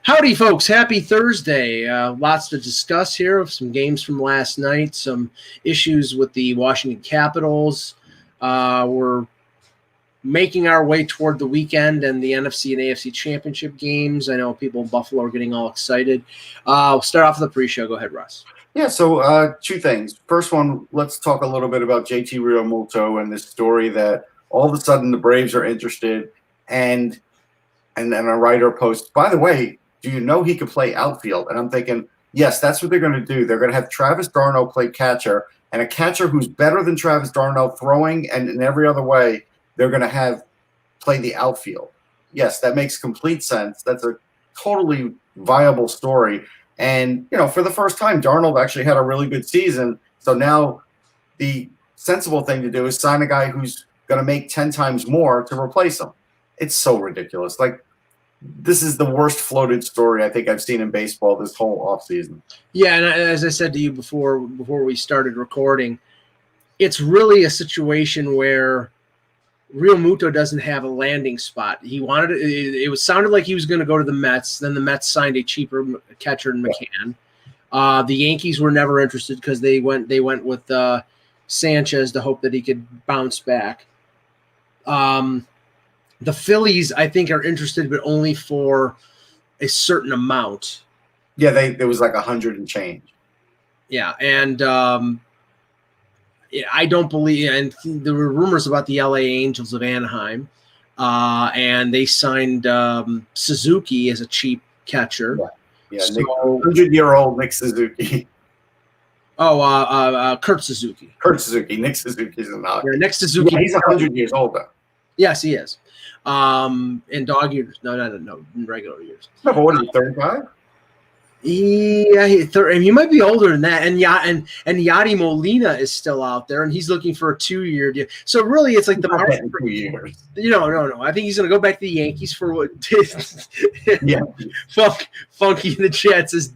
Howdy, folks. Happy Thursday. Lots to discuss here of some games from last night, some issues with the Washington Capitals. We're making our way toward the weekend and the NFC and AFC championship games. I know people in Buffalo are getting all excited. We'll start off with the pre-show. Go ahead, Russ. Yeah, so two things. First one, let's talk a little bit about JT Realmuto and this story that all of a sudden the Braves are interested, and then a writer posts, by the way, do you know he could play outfield? And I'm thinking, yes, that's what they're going to do. They're going to have Travis d'Arnaud play catcher, and a catcher who's better than Travis d'Arnaud throwing and in every other way, they're going to have play the outfield. Yes, that makes complete sense. That's a totally viable story. And, you know, for the first time, d'Arnaud actually had a really good season. So now the sensible thing to do is sign a guy who's going to make 10 times more to replace him. It's so ridiculous. Like, this is the worst floated story I think I've seen in baseball this whole offseason. Yeah, and as I said to you before we started recording, it's really a situation where Realmuto doesn't have a landing spot. He wanted it was sounded like he was going to go to the Mets. Then the Mets signed a cheaper catcher in McCann. The Yankees were never interested because they went with Sanchez to hope that he could bounce back. The Phillies, I think, are interested, but only for a certain amount. Yeah, there was like 100 and change. Yeah, and I don't believe, and there were rumors about the LA Angels of Anaheim, and they signed Suzuki as a cheap catcher. Yeah, so, 100-year-old Nick Suzuki. Kurt Suzuki. Nick Suzuki's an odd. Yeah, Nick Suzuki. Yeah, he's 100 years old, though. Yes, he is. In dog years. No, in regular years. No, but what is he, 35? Yeah, he might be older than that. And Yadi Molina is still out there, and he's looking for a 2-year deal. So really, it's like the market for 2 years. No. I think he's going to go back to the Yankees for what? Yeah, Funky in the chat says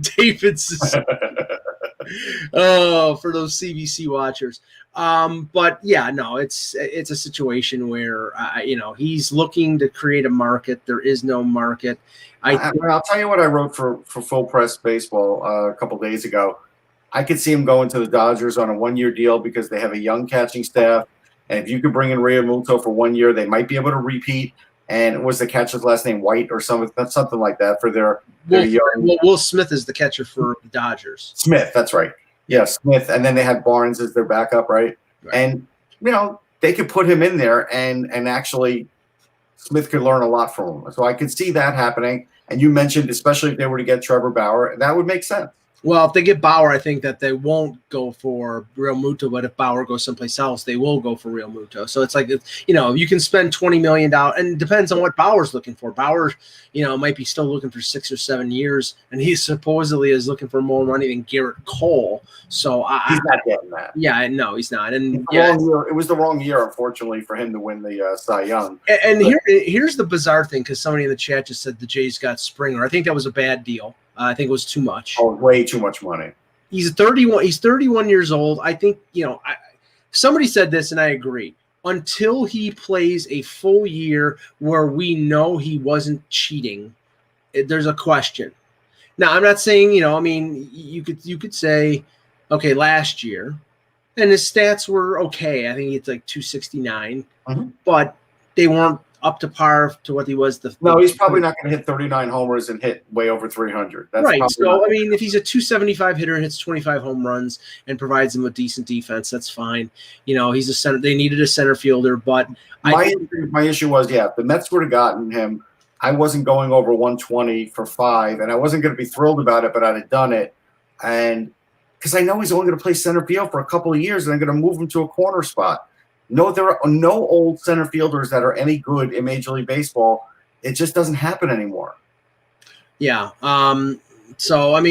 David's. Oh, for those CBC watchers. But yeah, no, it's a situation where he's looking to create a market. There is no market. I'll tell you what I wrote for Full Press Baseball a couple days ago. I could see him going to the Dodgers on a 1-year deal because they have a young catching staff, and if you could bring in Realmuto for 1 year, they might be able to repeat. And was the catcher's last name White or something like that for their young? Will Smith is the catcher for the Dodgers. Smith, that's right. Yeah, Smith, and then they had Barnes as their backup, right? And they could put him in there, and actually Smith could learn a lot from him. So I could see that happening. And you mentioned, especially if they were to get Trevor Bauer, that would make sense. Well, if they get Bauer, I think that they won't go for Realmuto, but if Bauer goes someplace else, they will go for Realmuto. So it's like, you can spend $20 million, and it depends on what Bauer's looking for. Bauer, might be still looking for 6 or 7 years, and he supposedly is looking for more money than Garrett Cole. So he's not getting that. Yeah, no, he's not. And it was the wrong year, unfortunately, for him to win the Cy Young. And here's the bizarre thing, because somebody in the chat just said the Jays got Springer. I think that was a bad deal. I think it was too much. Oh, way too much money. He's 31. He's 31 years old. I think, somebody said this, and I agree. Until he plays a full year where we know he wasn't cheating, there's a question. Now, I'm not saying, you could say, okay, last year, and his stats were okay. I think it's like 269, but they weren't up to par to what he was. No, he's probably not going to hit 39 homers and hit way over 300. That's right. So, if he's a 275 hitter and hits 25 home runs and provides them with decent defense, that's fine. He's a center. They needed a center fielder, but my issue was, if the Mets would have gotten him, I wasn't going over 120 for 5, and I wasn't going to be thrilled about it, but I'd have done it. And because I know he's only going to play center field for a couple of years, and I'm going to move him to a corner spot. No, there are no old center fielders that are any good in Major League Baseball. It just doesn't happen anymore. Yeah. So, at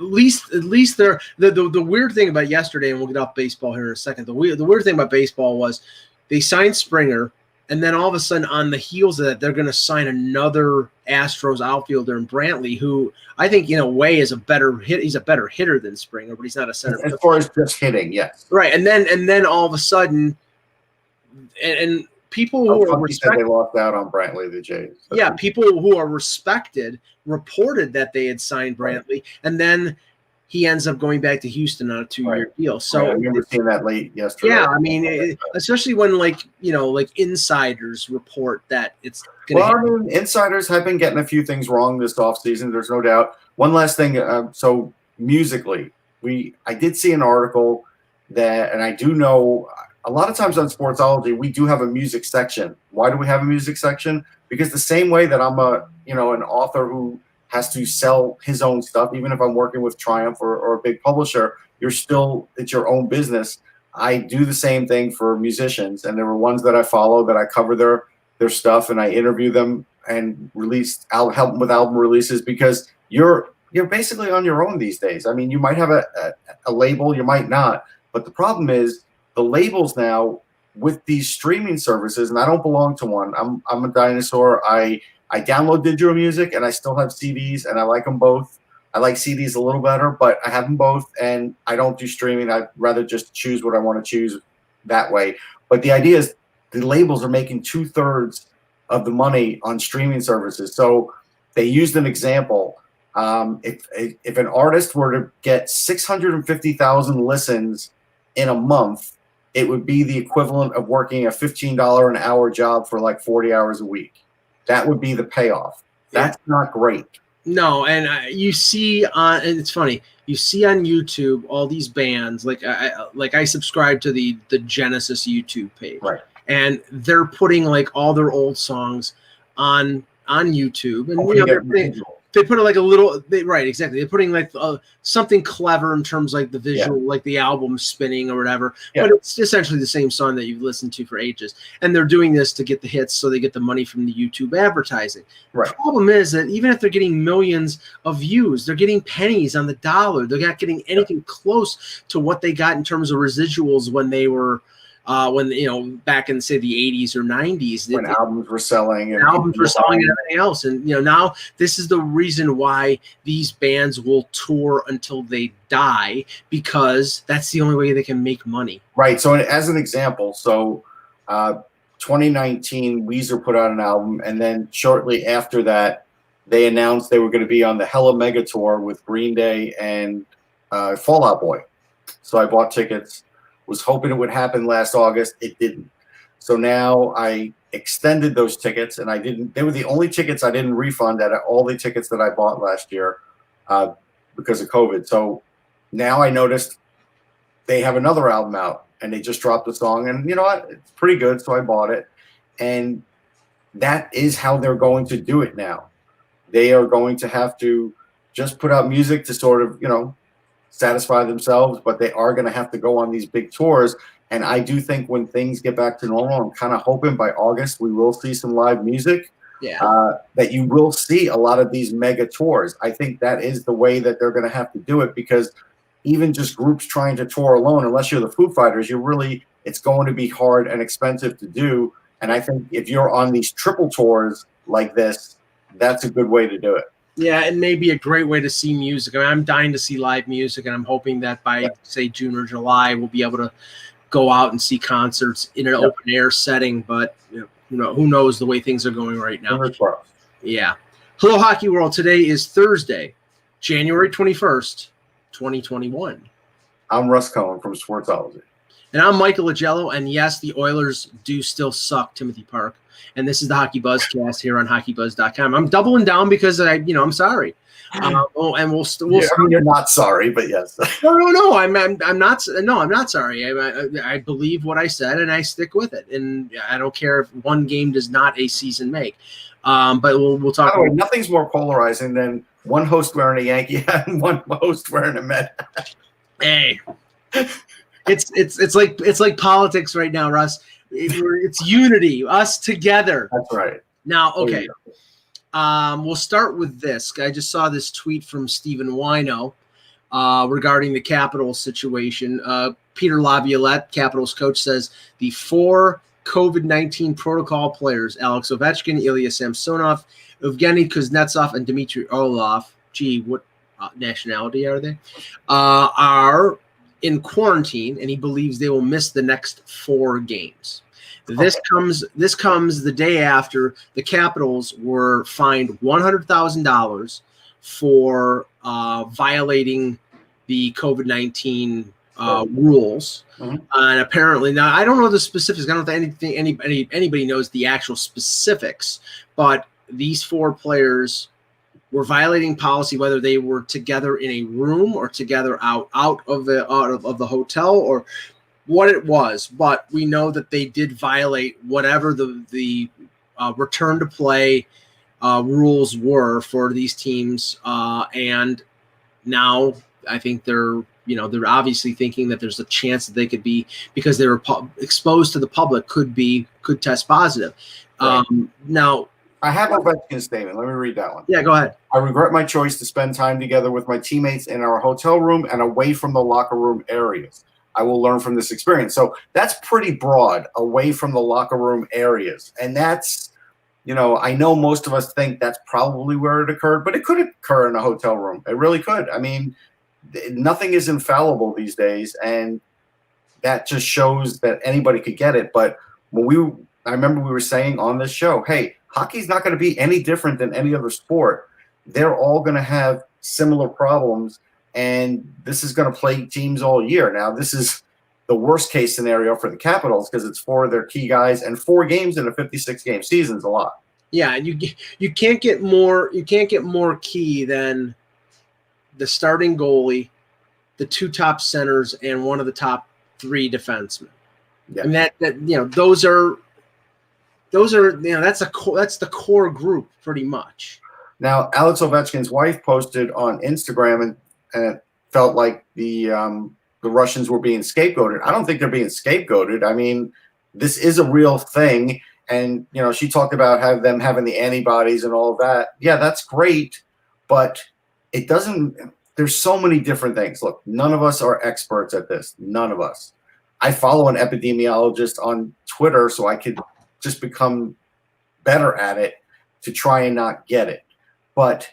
least they're the weird thing about yesterday, and we'll get off baseball here in a second. The weird thing about baseball was they signed Springer, and then all of a sudden, on the heels of that, they're going to sign another Astros outfielder in Brantley, who I think, in a way, is a better hit. He's a better hitter than Springer, but he's not a center fielder. As far as just hitting, yes. Right, and then all of a sudden. And people who are Funky said they lost out on Brantley, the Jays. Yeah, people who are respected reported that they had signed Brantley, and then he ends up going back to Houston on a 2-year deal. So I remember seeing that late yesterday. Yeah, I mean, especially when like insiders report that it's going to happen. I mean, insiders have been getting a few things wrong this offseason. There's no doubt. One last thing. So musically, I did see an article that, and I do know a lot of times on Sportsology, we do have a music section. Why do we have a music section? Because the same way that I'm an author who has to sell his own stuff, even if I'm working with Triumph or a big publisher, it's your own business. I do the same thing for musicians, and there were ones that I follow that I cover their stuff, and I interview them and help them with album releases, because you're basically on your own these days. I mean, you might have a label, you might not, but the problem is the labels now with these streaming services, and I don't belong to one. I'm a dinosaur. I download digital music, and I still have CDs, and I like them both. I like CDs a little better, but I have them both, and I don't do streaming. I'd rather just choose what I want to choose that way. But the idea is the labels are making 2/3 of the money on streaming services. So they used an example. If an artist were to get 650,000 listens in a month, it would be the equivalent of working a $15 an hour job for like 40 hours a week. That would be the payoff. That's not great. No, and you see and it's funny. You see on YouTube all these bands. Like I subscribe to the Genesis YouTube page, right? And they're putting like all their old songs on YouTube, and they put it like a little. Right, exactly. They're putting like something clever in terms of like the visual, like the album spinning or whatever. Yeah. But it's essentially the same song that you've listened to for ages. And they're doing this to get the hits, so they get the money from the YouTube advertising. Right. The problem is that even if they're getting millions of views, they're getting pennies on the dollar. They're not getting anything close to what they got in terms of residuals when they were. Back in say the 80s or 90s, when albums were selling and everything else, and now this is the reason why these bands will tour until they die, because that's the only way they can make money. Right. So as an example, 2019 Weezer put out an album, and then shortly after that, they announced they were going to be on the Hella Mega Tour with Green Day and Fall Out Boy. So I bought tickets. Was hoping it would happen last August. It didn't. So now I extended those tickets, and I didn't. They were the only tickets I didn't refund out of all the tickets that I bought last year because of COVID. So now I noticed they have another album out, and they just dropped a song, and you know what? It's pretty good, so I bought it. And that is how they're going to do it now. They are going to have to just put out music to sort of, satisfy themselves, but they are going to have to go on these big tours. And I do think when things get back to normal, I'm kind of hoping by August we will see some live music. Yeah. That you will see a lot of these mega tours. I think that is the way that they're going to have to do it, because even just groups trying to tour alone, unless you're the Foo Fighters, it's going to be hard and expensive to do. And I think if you're on these triple tours like this, that's a good way to do it. Yeah, it may be a great way to see music. I mean, I'm dying to see live music, and I'm hoping that by, say, June or July, we'll be able to go out and see concerts in an open air setting. But who knows the way things are going right now. Yeah. Hello, Hockey World. Today is Thursday, January 21st, 2021. I'm Russ Cohen from Sportsology. And I'm Michael Agello, and yes, the Oilers do still suck, Timothy Park. And this is the HockeyBuzzcast here on HockeyBuzz.com. I'm doubling down because I'm sorry. And we'll you're not sorry, but yes. No. I'm not. No, I'm not sorry. I believe what I said, and I stick with it. And I don't care if one game does not a season make. But we'll talk. By the way, nothing's more polarizing than one host wearing a Yankee hat and one host wearing a Met hat. Hey, it's like politics right now, Russ. It's unity, us together. That's right. Now, okay. We'll start with this. I just saw this tweet from Stephen Wino regarding the Capitals situation. Peter Laviolette, Capitals coach, says the 4 COVID-19 protocol players, Alex Ovechkin, Ilya Samsonov, Evgeny Kuznetsov, and Dmitry Orlov, what nationality are they, are in quarantine, and he believes they will miss the next 4 games. This comes the day after the Capitals were fined $100,000 for violating the COVID-19 rules. Mm-hmm. And apparently, now I don't know the specifics. I don't think anybody knows the actual specifics, but these 4 players were violating policy, whether they were together in a room or together out of the hotel or what it was. But we know that they did violate whatever the return to play rules were for these teams, and now I think they're obviously thinking that there's a chance that they could be, because they were exposed to the public, could test positive. Right. Now, I have Ovechkin's statement. Let me read that one. Yeah, go ahead. I regret my choice to spend time together with my teammates in our hotel room and away from the locker room areas. I will learn from this experience. So that's pretty broad, away from the locker room areas. And that's, I know most of us think that's probably where it occurred, but it could occur in a hotel room. It really could. I mean, nothing is infallible these days, and that just shows that anybody could get it. But I remember we were saying on this show, hey, hockey's not going to be any different than any other sport. They're all going to have similar problems, and this is going to plague teams all year. Now, this is the worst case scenario for the Capitals because it's 4 of their key guys, and 4 games in a 56-game season is a lot. Yeah, and you can't get more key than the starting goalie, the 2 top centers, and one of the top 3 defensemen. Yeah. And that those are that's the core group pretty much. Now, Alex Ovechkin's wife posted on Instagram and it felt like the Russians were being scapegoated. I don't think they're being scapegoated. I mean, this is a real thing. And, she talked about them having the antibodies and all of that. Yeah, that's great. But it doesn't – there's so many different things. Look, none of us are experts at this. None of us. I follow an epidemiologist on Twitter so I could just become better at it to try and not get it. But,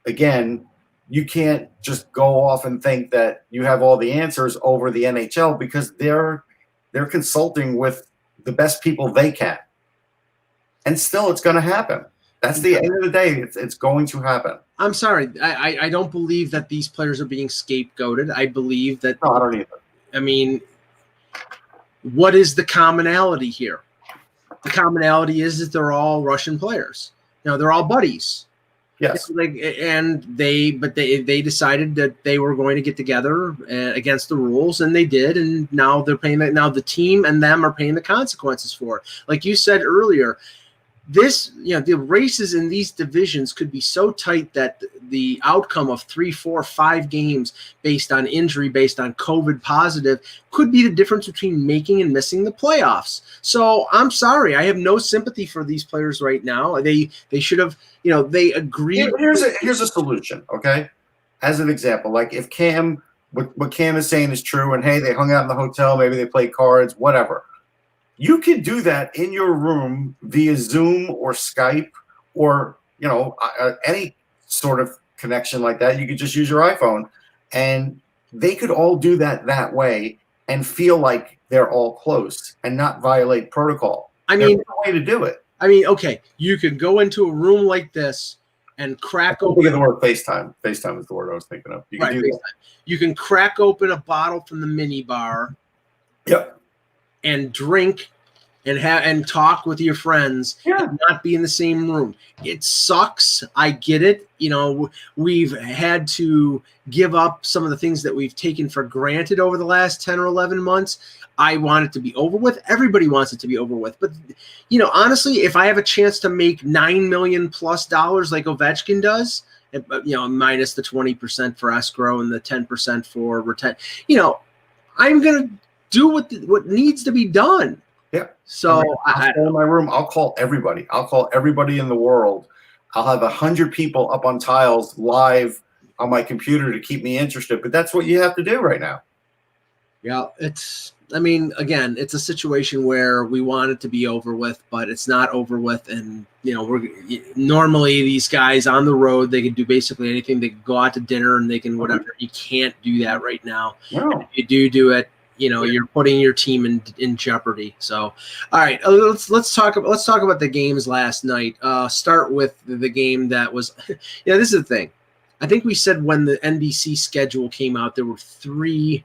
again, you can't just go off and think that you have all the answers over the NHL because they're consulting with the best people they can. And still it's going to happen. That's the end of the day. It's going to happen. I'm sorry. I don't believe that these players are being scapegoated. I believe that. No, I don't either. I mean, what is the commonality here? The commonality is that they're all Russian players. They're all buddies. Yes. They decided that they were going to get together against the rules, and they did, and now they're paying that. Now the team and them are paying the consequences for it. Like you said earlier, the races in these divisions could be so tight that the outcome of 3, 4, 5 games based on injury, based on COVID positive, could be the difference between making and missing the playoffs. So I'm sorry, I have no sympathy for these players right now. They should have, they agreed. Here's a solution, okay? As an example, like if what Cam is saying is true, and hey, they hung out in the hotel, maybe they played cards, whatever. You can do that in your room via Zoom or Skype or, any sort of connection like that. You could just use your iPhone, and they could all do that way and feel like they're all close and not violate protocol. There's a way to do it. I mean, okay, you could go into a room like this and crack open. Look at the word FaceTime. FaceTime is the word I was thinking of. You can do that. You can crack open a bottle from the mini bar. Yep. And drink and talk with your friends and not be in the same room. It sucks. I get it. We've had to give up some of the things that we've taken for granted over the last 10 or 11 months. I want it to be over with. Everybody wants it to be over with. But, honestly, if I have a chance to make $9 million plus like Ovechkin does, minus the 20% for escrow and the 10% for retention, I'm going to do what needs to be done. Yeah. So I'll go in my room. I'll call everybody. I'll call everybody in the world. I'll have 100 people up on tiles live on my computer to keep me interested. But that's what you have to do right now. Yeah, it's a situation where we want it to be over with, but it's not over with. And, normally these guys on the road, they can do basically anything. They can go out to dinner and they can whatever. You can't do that right now. No. If you do it, you're putting your team in jeopardy. So, all right, let's talk about the games last night. Start with the game that was, this is the thing. I think we said when the NBC schedule came out, there were 3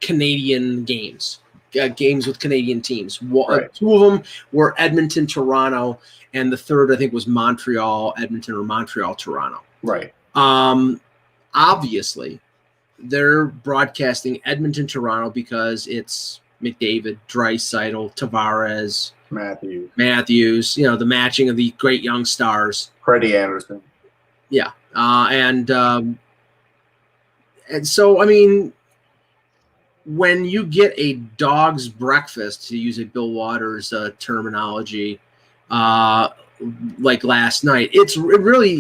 Canadian games with Canadian teams. Right. 2 of them were Edmonton, Toronto, and the third I think was Montreal, Edmonton, or Montreal, Toronto. Right. Obviously, they're broadcasting Edmonton, Toronto because it's McDavid, Draisaitl, Tavares, Matthews. The matching of the great young stars. Freddie Anderson. Yeah, and so I mean, when you get a dog's breakfast, to use a Bill Waters terminology, like last night, it really,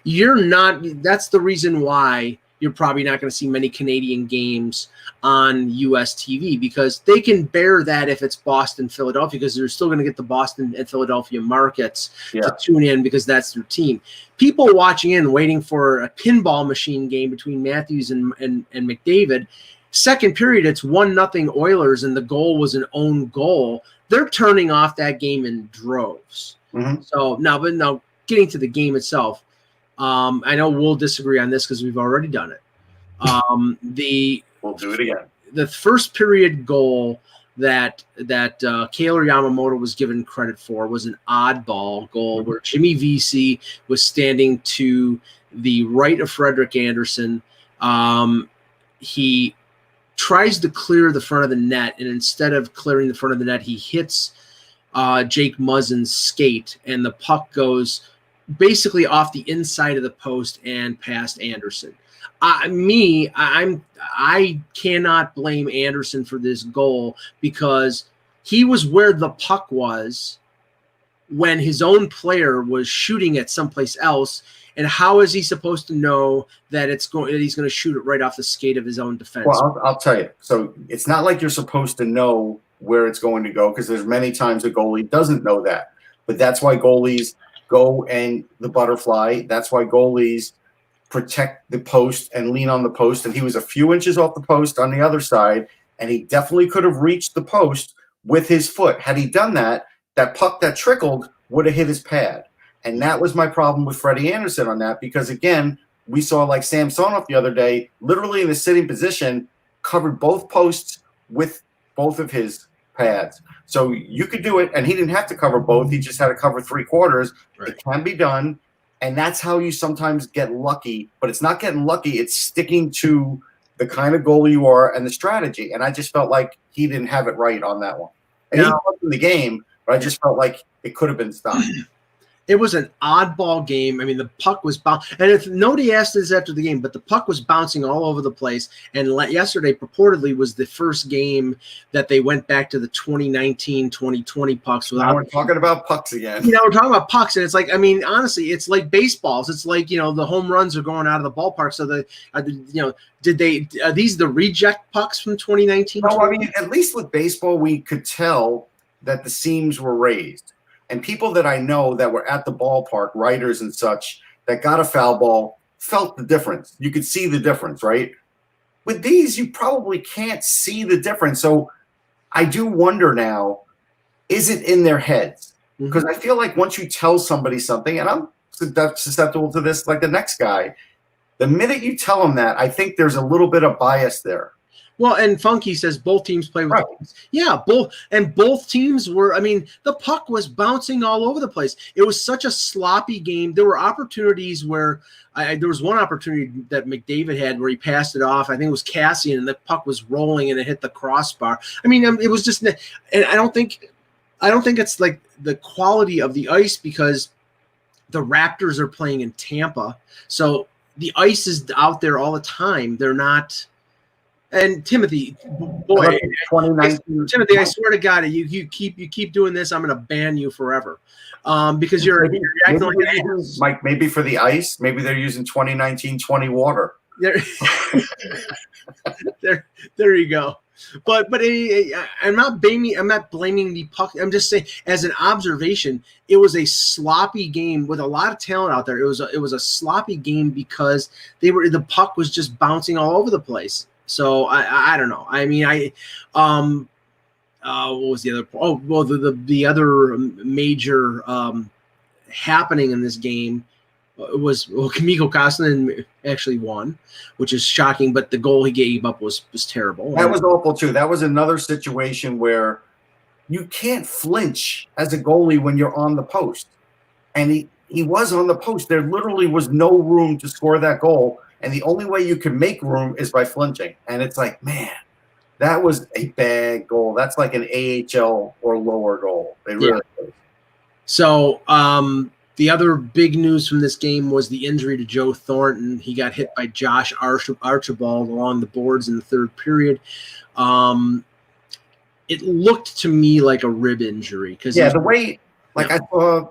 you're not. That's the reason why you're probably not going to see many Canadian games on U.S. TV, because they can bear that if it's Boston, Philadelphia, because they're still going to get the Boston and Philadelphia markets to tune in because that's their team. People watching in, waiting for a pinball machine game between Matthews and McDavid. Second period, it's 1-0 Oilers, and the goal was an own goal. They're turning off that game in droves. Mm-hmm. So now getting to the game itself, I know we'll disagree on this because we've already done it. We'll do it again. The first period goal that Kaylor Yamamoto was given credit for was an oddball goal where Jimmy Vesey was standing to the right of Frederik Andersen. He tries to clear the front of the net, and instead of clearing the front of the net, he hits Jake Muzzin's skate, and the puck goes basically off the inside of the post and past Anderson. I cannot blame Anderson for this goal because he was where the puck was when his own player was shooting at someplace else. And how is he supposed to know that he's going to shoot it right off the skate of his own defense? Well, I'll tell you. So it's not like you're supposed to know where it's going to go, because there's many times a goalie doesn't know that. But that's why goalies go and the butterfly. That's why goalies protect the post and lean on the post. And he was a few inches off the post on the other side, and he definitely could have reached the post with his foot. Had he done that, that puck that trickled would have hit his pad. And that was my problem with Freddie Anderson on that, because, again, we saw like Samsonov the other day, literally in the sitting position, covered both posts with both of his pads. So you could do it, and he didn't have to cover both. He just had to cover 3/4. Right. It can be done. And that's how you sometimes get lucky, but it's not getting lucky. It's sticking to the kind of goalie you are and the strategy. And I just felt like he didn't have it right on that one. And he was in the game, but I just felt like it could have been stopped. It was an oddball game. I mean, the puck was bouncing. And if nobody asked this after the game, but the puck was bouncing all over the place. And yesterday purportedly was the first game that they went back to the 2019-2020 pucks. Now we're talking about pucks again. We're talking about pucks. And it's like, I mean, honestly, it's like baseballs. It's like, the home runs are going out of the ballpark. So are these the reject pucks from 2019? No, I mean, at least with baseball, we could tell that the seams were raised. And people that I know that were at the ballpark, writers and such, that got a foul ball, felt the difference. You could see the difference, right? With these, you probably can't see the difference. So I do wonder now, is it in their heads? Because I feel like once you tell somebody something, and I'm susceptible to this like the next guy, the minute you tell them that, I think there's a little bit of bias there. Well, and Funky says both teams play with both teams were, I mean, the puck was bouncing all over the place. It was such a sloppy game. There were opportunities where there was one opportunity that McDavid had where he passed it off. I think it was Cassian, and the puck was rolling and it hit the crossbar. I mean, it was just, and I don't think it's like the quality of the ice, because the Raptors are playing in Tampa. So the ice is out there all the time. They're not. And Timothy, boy, Timothy, I swear to God, you keep doing this, I'm going to ban you forever, because you're acting like an ass. Mike, maybe for the ice, maybe they're using 2019-20 water. There you go. But I'm not blaming the puck. I'm just saying, as an observation, it was a sloppy game with a lot of talent out there. It was a sloppy game because the puck was just bouncing all over the place. So I don't know. I mean, what was the other? Oh, well, the other major happening in this game was Kimiko Koskinen actually won, which is shocking. But the goal he gave up was terrible. That was awful too. That was another situation where you can't flinch as a goalie when you're on the post, and he was on the post. There literally was no room to score that goal, and the only way you can make room is by flinching. And it's like, man, that was a bad goal. That's like an AHL or lower goal. They really is. So the other big news from this game was the injury to Joe Thornton. He got hit by Josh Archibald along the boards in the third period. It looked to me like a rib injury. The way, I saw,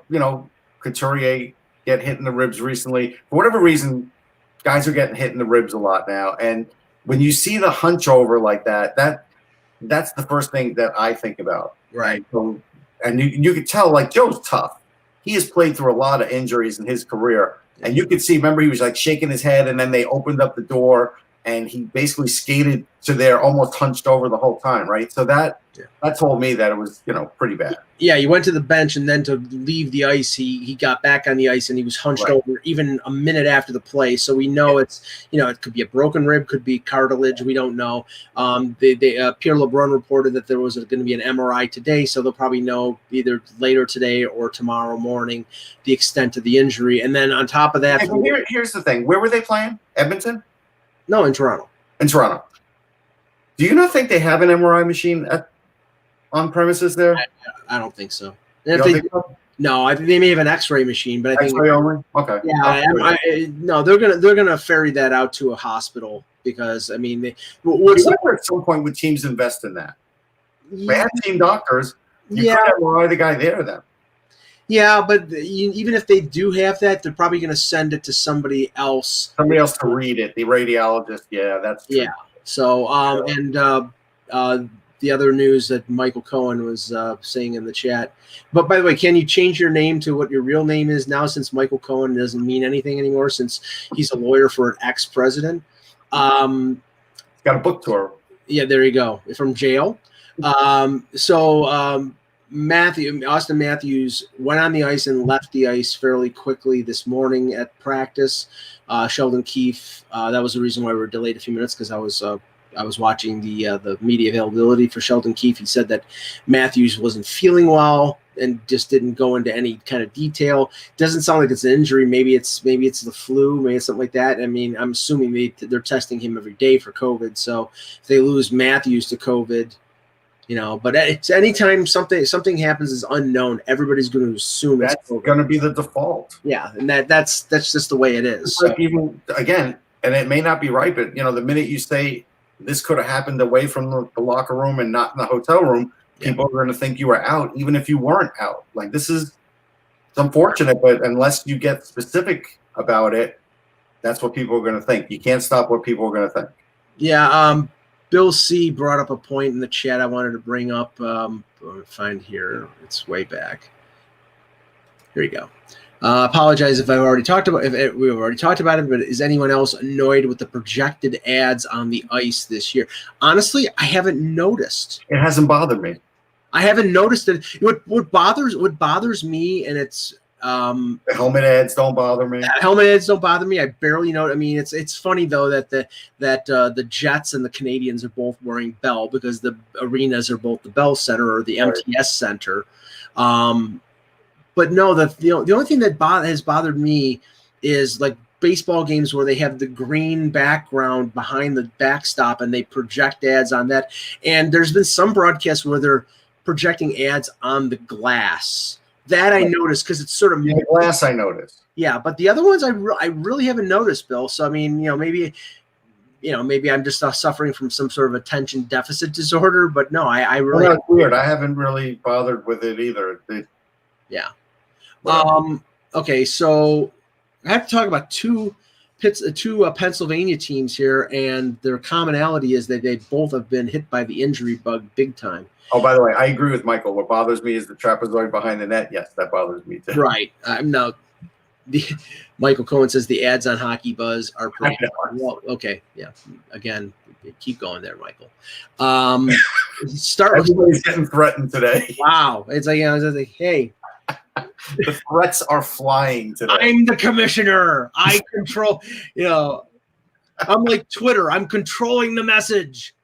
Couturier get hit in the ribs recently. For whatever reason, guys are getting hit in the ribs a lot now. And when you see the hunch over like that's the first thing that I think about. Right. And you could tell, Joe's tough. He has played through a lot of injuries in his career. And you could see, remember, he was shaking his head, and then they opened up the door, and he basically skated to there, almost hunched over the whole time, right? So that told me that it was, pretty bad. Yeah, he went to the bench, and then to leave the ice, he got back on the ice, and he was hunched over even a minute after the play. So we know it's, it could be a broken rib, could be cartilage. We don't know. Pierre LeBrun reported that there was going to be an MRI today, so they'll probably know either later today or tomorrow morning the extent of the injury. And then on top of that, here's the thing: where were they playing? Edmonton? No, in Toronto. In Toronto. Do you not think they have an MRI machine on premises there? I don't think so. No, I think they may have an X-ray machine, but I think X-ray only. Okay. Yeah, no, they're gonna ferry that out to a hospital because at some point would teams invest in that? They have team doctors. You could MRI the guy there then. Yeah, but even if they do have that, they're probably going to send it to somebody else. Somebody else to read it. The radiologist. Yeah, that's true. Yeah. So, the other news that Michael Cohen was saying in the chat. But by the way, can you change your name to what your real name is now, since Michael Cohen doesn't mean anything anymore, since he's a lawyer for an ex-president? He's got a book tour. Yeah, there you go. From jail. Austin Matthews went on the ice and left the ice fairly quickly this morning at practice. Sheldon Keefe, that was the reason why we were delayed a few minutes, because I was watching the media availability for Sheldon Keefe. He said that Matthews wasn't feeling well and just didn't go into any kind of detail. Doesn't sound like it's an injury. Maybe it's the flu, maybe it's something like that. I mean, I'm assuming they're testing him every day for COVID. So if they lose Matthews to COVID, but it's anytime something happens is unknown, everybody's going to assume that's going to be the default. Yeah, and that's just the way it is. So. Even again, and it may not be right, but the minute you say this could have happened away from the locker room and not in the hotel room, people are going to think you were out, even if you weren't out. It's unfortunate, but unless you get specific about it, that's what people are going to think. You can't stop what people are going to think. Yeah. Bill C. brought up a point in the chat I wanted to bring up. Find here. It's way back. Here you go. Apologize if we've already talked about it, but is anyone else annoyed with the projected ads on the ice this year? Honestly, I haven't noticed. It hasn't bothered me. I haven't noticed it. What bothers me, and it's the helmet ads don't bother me. Helmet ads don't bother me. I barely know. I mean, it's funny though that the Jets and the Canadians are both wearing Bell, because the arenas are both the Bell Center or the MTS Center. But no, the only thing that has bothered me is baseball games where they have the green background behind the backstop and they project ads on that. And there's been some broadcasts where they're projecting ads on the glass. That I noticed, because it's sort of the glass. I noticed. Yeah, but the other ones I really haven't noticed, Bill. So I mean, maybe I'm just suffering from some sort of attention deficit disorder. But no, I really. Well, that's weird. I haven't really bothered with it either. Yeah. Okay, so I have to talk about two Pennsylvania teams here, and their commonality is that they both have been hit by the injury bug big time. Oh, by the way, I agree with Michael. What bothers me is the trapezoid behind the net. Yes, that bothers me too. Right. No, Michael Cohen says the ads on Hockey Buzz are pretty well. Okay, yeah. Again, keep going there, Michael. Everybody's getting threatened today. Wow, it's like, I was like, hey, the threats are flying today. I'm the commissioner. I control. I'm like Twitter. I'm controlling the message.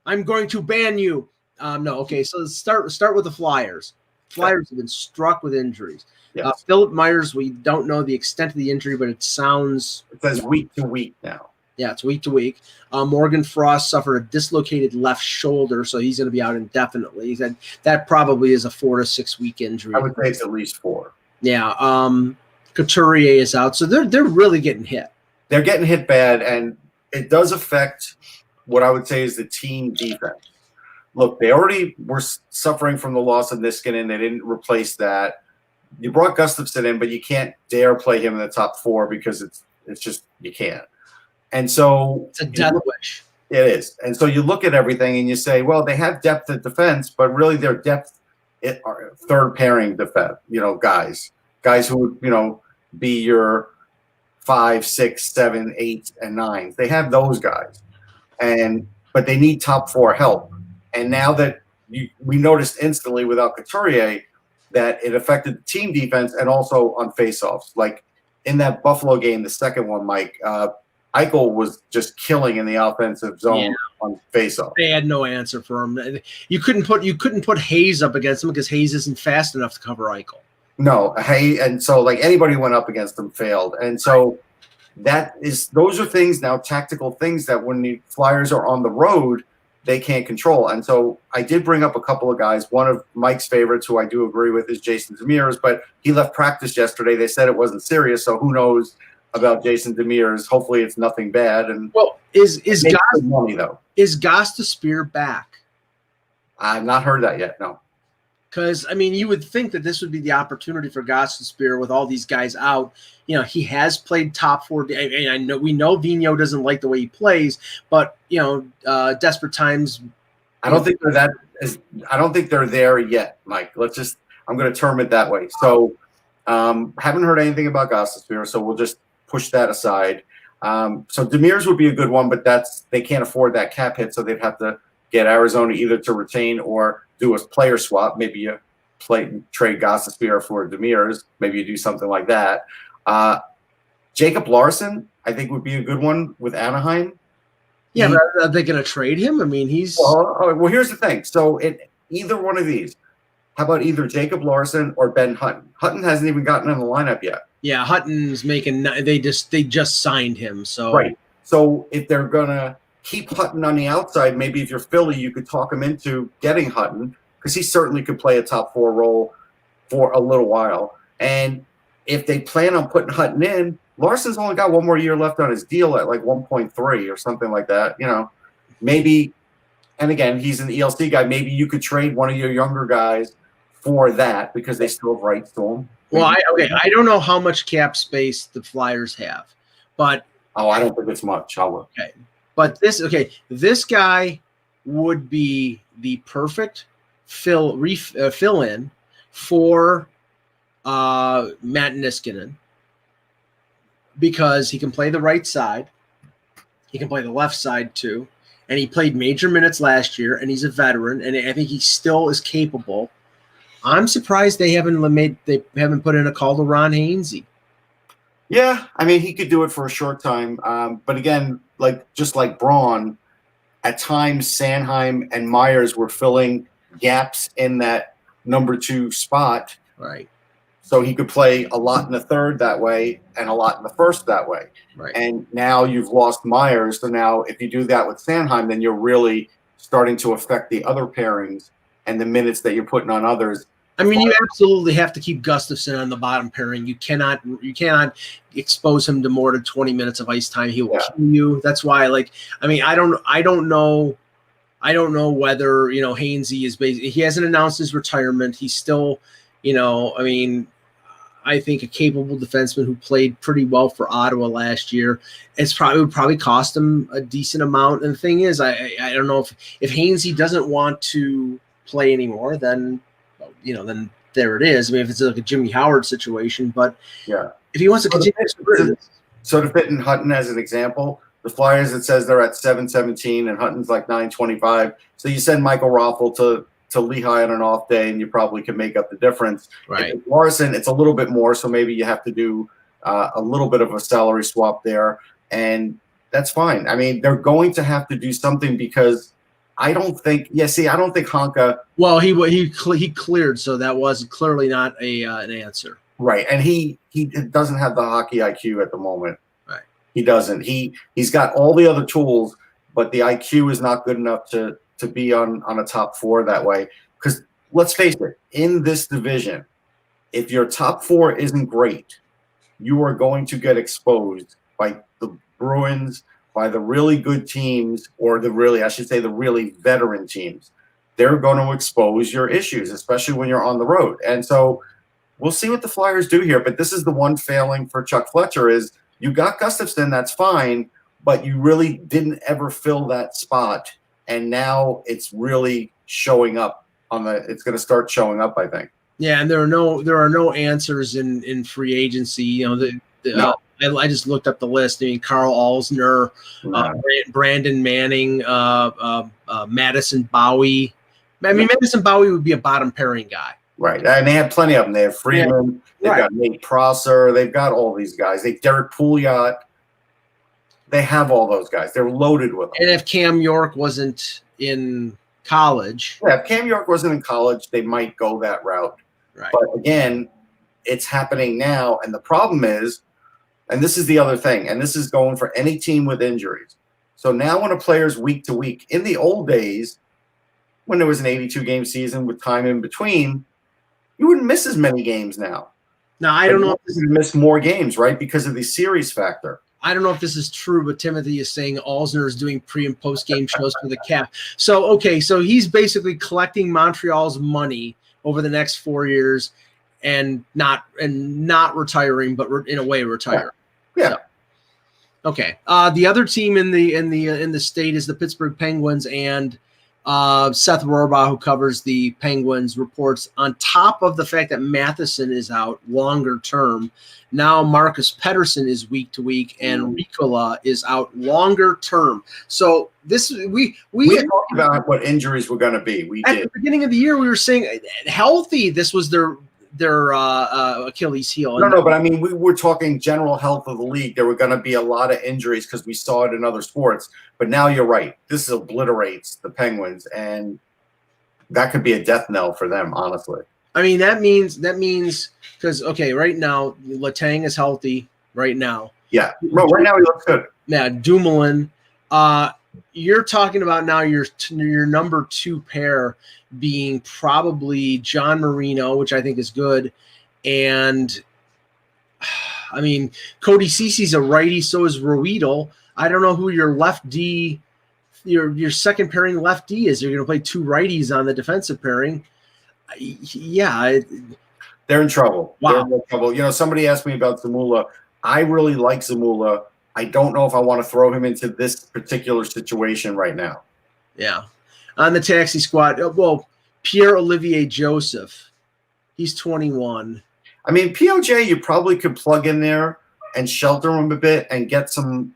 I'm going to ban you. No, okay. So let's start with the Flyers. Flyers have been struck with injuries. Yes. Philip Myers, we don't know the extent of the injury, but it says week to week now. Yeah, it's week to week. Morgan Frost suffered a dislocated left shoulder, so he's going to be out indefinitely. He said that probably is a 4 to 6 week injury. I would say it's at least 4. Yeah. Couturier is out, so they're really getting hit. They're getting hit bad, and it does affect what I would say is the team defense. Look, they already were suffering from the loss of Niskanen. They didn't replace that. You brought Gustafsson in, but you can't dare play him in the top 4 because it's just you can't. And so it's a death wish. It is. And so you look at everything and you say, well, they have depth at defense, but really their depth are third pairing defense, guys who would, be your 5, 6, 7, 8, and 9. They have those guys. But they need top 4 help. And now that we noticed instantly without Couturier that it affected the team defense and also on faceoffs. Like in that Buffalo game, the second one, Mike, Eichel was just killing in the offensive zone on faceoff. They had no answer for him. You couldn't put Hayes up against him because Hayes isn't fast enough to cover Eichel. No, and so like anybody who went up against him failed. And so those are things now, tactical things that when the Flyers are on the road, they can't control. And so I did bring up a couple of guys. One of Mike's favorites, who I do agree with, is Jason Demers, but he left practice yesterday. They said it wasn't serious, so who knows about Jason Demers. Hopefully it's nothing bad. And is money though. Is Gostisbehere back? I've not heard that yet, no. Because, you would think that this would be the opportunity for Gostisbehere with all these guys out. He has played top 4. I know we know Vigneault doesn't like the way he plays, but, desperate times. I don't think they're there yet, Mike. I'm going to term it that way. So haven't heard anything about Gostisbehere, so we'll just push that aside. So Demers would be a good one, but they can't afford that cap hit, so they'd have to get Arizona either to retain or do a player swap. Maybe you trade Gostisbehere for Demers. Maybe you do something like that. Jacob Larson, I think, would be a good one with Anaheim. Yeah, but are they going to trade him? He's well. Here's the thing. So either one of these. How about either Jacob Larson or Ben Hutton? Hutton hasn't even gotten in the lineup yet. Yeah, Hutton's making. They just signed him. So right. So if they're gonna keep Hutton on the outside, maybe if you're Philly, you could talk him into getting Hutton because he certainly could play a top 4 role for a little while. And if they plan on putting Hutton in, Larson's only got 1 more year left on his deal at like 1.3 or something like that. Maybe. And again, he's an ELC guy. Maybe you could trade one of your younger guys for that because they still have rights to him. Well, I don't know how much cap space the Flyers have, but I don't think it's much. Okay, but this guy would be the perfect fill in for Matt Niskanen because he can play the right side, he can play the left side too, and he played major minutes last year, and he's a veteran, and I think he still is capable. I'm surprised they haven't put in a call to Ron Hainsey. Yeah, he could do it for a short time. But again, just like Braun, at times Sanheim and Myers were filling gaps in that number 2 spot. Right. So he could play a lot in the third that way and a lot in the first that way. Right. And now you've lost Myers. So now if you do that with Sanheim, then you're really starting to affect the other pairings and the minutes that you're putting on others. You absolutely have to keep Gustafsson on the bottom pairing. You cannot expose him to more than 20 minutes of ice time. He will kill you. That's why, I don't know whether Hainsey is he hasn't announced his retirement. He's still, I think a capable defenseman who played pretty well for Ottawa last year. It would probably cost him a decent amount. And the thing is, I don't know if Hainsey doesn't want to play anymore, then there it is. I mean, if it's like a Jimmy Howard situation, but yeah, if he wants to continue, so to fit in Hutton as an example, the Flyers, it says they're at 717 and Hutton's like 925. So you send Michael Raffle to Lehigh on an off day, and you probably can make up the difference. Right. If it's Larson, it's a little bit more, so maybe you have to do a little bit of a salary swap there, and that's fine. I mean, they're going to have to do something because I don't think Honka. Well, he cleared, so that was clearly not an answer. Right, and he doesn't have the hockey IQ at the moment. Right, he doesn't. He's got all the other tools, but the IQ is not good enough to be on a top four that way. Because let's face it, in this division, if your top four isn't great, you are going to get exposed by the Bruins, by the really good teams, or the really veteran teams. They're going to expose your issues, especially when you're on the road. And so we'll see what the Flyers do here. But this is the one failing for Chuck Fletcher is you got Gustafsson, that's fine, but you really didn't ever fill that spot. And now it's really showing up it's going to start showing up, I think. Yeah, and there are no answers in free agency. You know, No. I just looked up the list. I mean, Carl Alsner, Brandon Manning, Madison Bowie. I mean, Madison Bowie would be a bottom pairing guy. Right, and they have plenty of them. They have Freeman. They've got Nate Prosser. They've got all these guys. Derek Pouliot. They have all those guys. They're loaded with them. And if Cam York wasn't in college. Yeah, if Cam York wasn't in college, they might go that route. Right. But again, it's happening now. And the problem is, and this is the other thing, and this is going for any team with injuries. So now when a player's week to week, in the old days, when there was an 82-game season with time in between, you wouldn't miss as many games now. Now, I don't know if you miss more games, right, because of the series factor. I don't know if this is true, but Timothy is saying Alsner is doing pre- and post-game shows for the Cap. So, okay, so he's basically collecting Montreal's money over the next 4 years and not retiring, but in a way retiring. Yeah. So, okay. The other team in the state is the Pittsburgh Penguins, and Seth Rohrbaugh, who covers the Penguins, reports on top of the fact that Matheson is out longer term. Now Marcus Pettersson is week to week, and Ricola is out longer term. So this we talked about what injuries were going to be. At the beginning of the year, we were saying healthy. This was their Achilles heel. No, but I mean, we were talking general health of the league. There were going to be a lot of injuries because we saw it in other sports. But now you're right. This obliterates the Penguins, and that could be a death knell for them, honestly. I mean, that means because, okay, right now, Letang is healthy right now. Yeah. No, right now he looks good. Yeah, Dumoulin. You're talking about now your number two pair being probably John Marino, which I think is good. And, I mean, Cody Cece's a righty, so is Ruedel. I don't know who your left D, your second pairing left D is. You're going to play two righties on the defensive pairing. Yeah. They're in trouble. Wow. They're in trouble. You know, somebody asked me about Zamula. I really like Zamula. I don't know if I want to throw him into this particular situation right now. Yeah. On the taxi squad, well, Pierre-Olivier Joseph, he's 21. I mean, POJ, you probably could plug in there and shelter him a bit and get some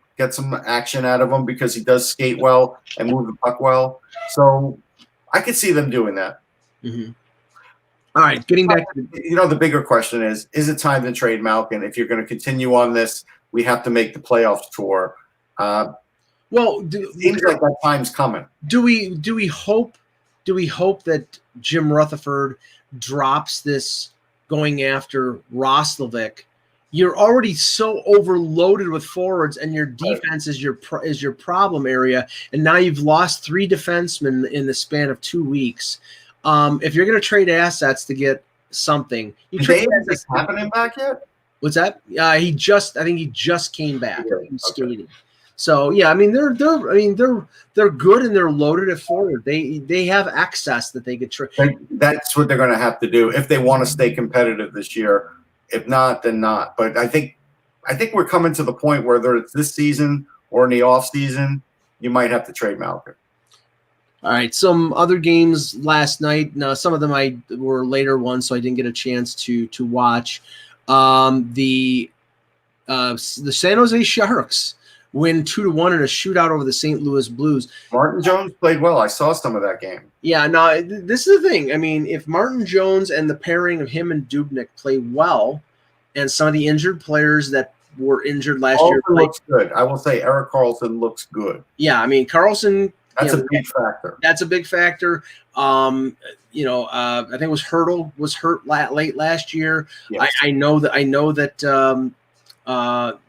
action out of him because he does skate well and move the puck well. So I could see them doing that. Mm-hmm. All right, getting back to the bigger question is it time to trade Malkin? If you're going to continue on this, we have to make the playoffs tour. Seems like that time's coming. Do we hope that Jim Rutherford drops this going after Roslovic? You're already so overloaded with forwards, and your defense is your problem area, and now you've lost 3 defensemen in the span of 2 weeks. If you're going to trade assets to get something, Is this happening back yet? What's that? I think he just came back. He skated. So yeah, I mean they're good and they're loaded at forward. They have access that they could trade. That's what they're going to have to do if they want to stay competitive this year. If not, then not. But I think we're coming to the point where whether it's this season or in the off season, you might have to trade Malkin. All right, some other games last night. Now, some of them were later ones, so I didn't get a chance to watch. The San Jose Sharks win 2-1 in a shootout over the St. Louis Blues. Martin Jones played well. I saw some of that game. Yeah, no, this is the thing. I mean, if Martin Jones and the pairing of him and Dubnyk play well, and some of the injured players that were injured last year looks good. I will say Erik Karlsson looks good. Yeah, I mean, Karlsson. That's a big factor. That's a big factor. I think it was Hurdle was hurt late last year. Yes. I know that. Not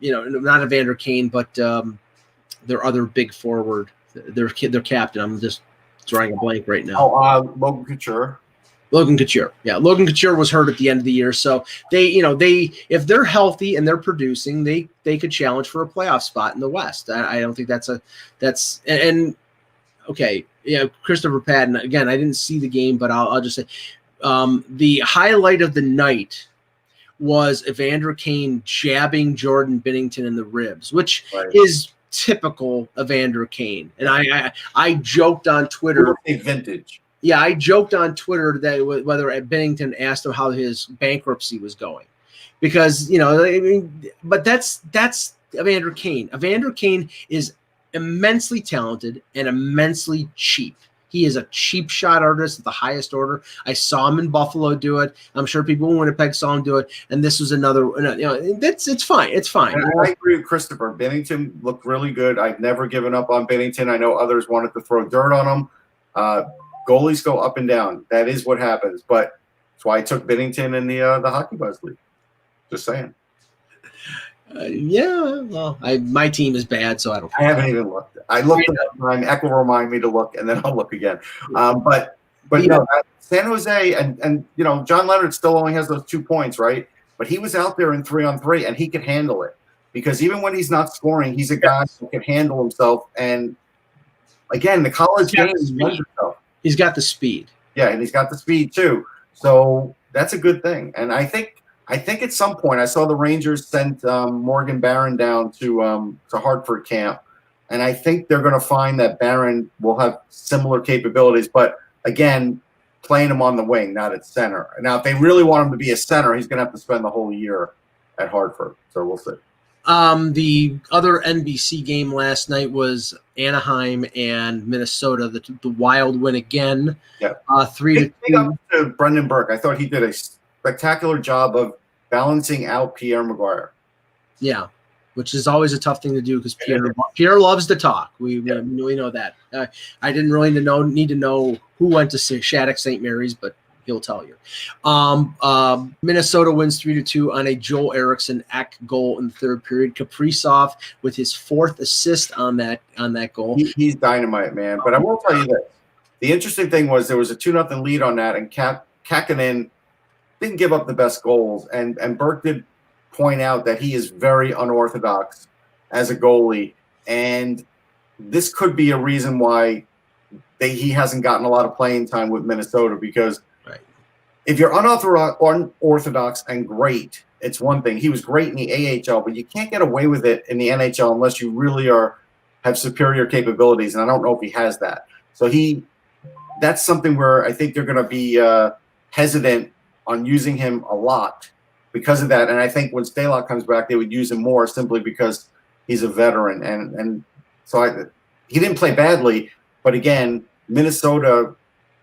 Evander Kane, but their other big forward, their captain. I'm just drawing a blank right now. Logan Couture. Logan Couture. Yeah, Logan Couture was hurt at the end of the year, so they if they're healthy and they're producing, they could challenge for a playoff spot in the West. I don't think that's okay. Yeah, Christopher Patton. Again, I didn't see the game, but I'll just say the highlight of the night was Evander Kane jabbing Jordan Binnington in the ribs, which is typical Evander Kane. And I joked on Twitter. Vintage. Yeah, I joked on Twitter that whether Binnington asked him how his bankruptcy was going, because but that's Evander Kane. Evander Kane is immensely talented and immensely cheap. He is a cheap shot artist at the highest order. I saw him in Buffalo do it. I'm sure people in Winnipeg saw him do it. And this was another. It's fine. It's fine. And I agree with Christopher. Binnington looked really good. I've never given up on Binnington. I know others wanted to throw dirt on him. Goalies go up and down. That is what happens. But that's why I took Binnington in the Hockey Buzz League. Just saying. Well, my team is bad, so I don't care. I haven't even looked. I looked at that time. Echo will remind me to look, and then I'll look again. But San Jose and John Leonard still only has those 2 points, right? But he was out there in 3-on-3, and he could handle it because even when he's not scoring, he's a guy who can handle himself. And again, the college game lends itself. He's got the speed. Yeah, and he's got the speed too. So that's a good thing. And I think at some point I saw the Rangers sent Morgan Barron down to Hartford camp, and I think they're going to find that Barron will have similar capabilities. But again, playing him on the wing, not at center. Now, if they really want him to be a center, he's going to have to spend the whole year at Hartford. So we'll see. The other NBC game last night was Anaheim and Minnesota. The Wild win again. Yeah. 3-2. Big up to Brendan Burke. I thought he did a spectacular job of balancing out Pierre Maguire. Yeah, which is always a tough thing to do because Pierre loves to talk. We know that. I didn't really need to know who went to Shattuck St. Mary's, but he'll tell you. Minnesota wins 3-2 on a Joel Eriksson-Ek goal in the third period. Kaprizov with his 4th assist on that goal. He's dynamite, man. But I will tell you this. The interesting thing was there was a 2-0 lead on that, and Kakkonen didn't give up the best goals. And Burke did point out that he is very unorthodox as a goalie. And this could be a reason why he hasn't gotten a lot of playing time with Minnesota, because if you're unorthodox and great, it's one thing. He was great in the AHL, but you can't get away with it in the NHL unless you really have superior capabilities, and I don't know if he has that. So that's something where I think they're going to be hesitant on using him a lot because of that. And I think when Stalock comes back, they would use him more simply because he's a veteran. And so he didn't play badly, but again, Minnesota,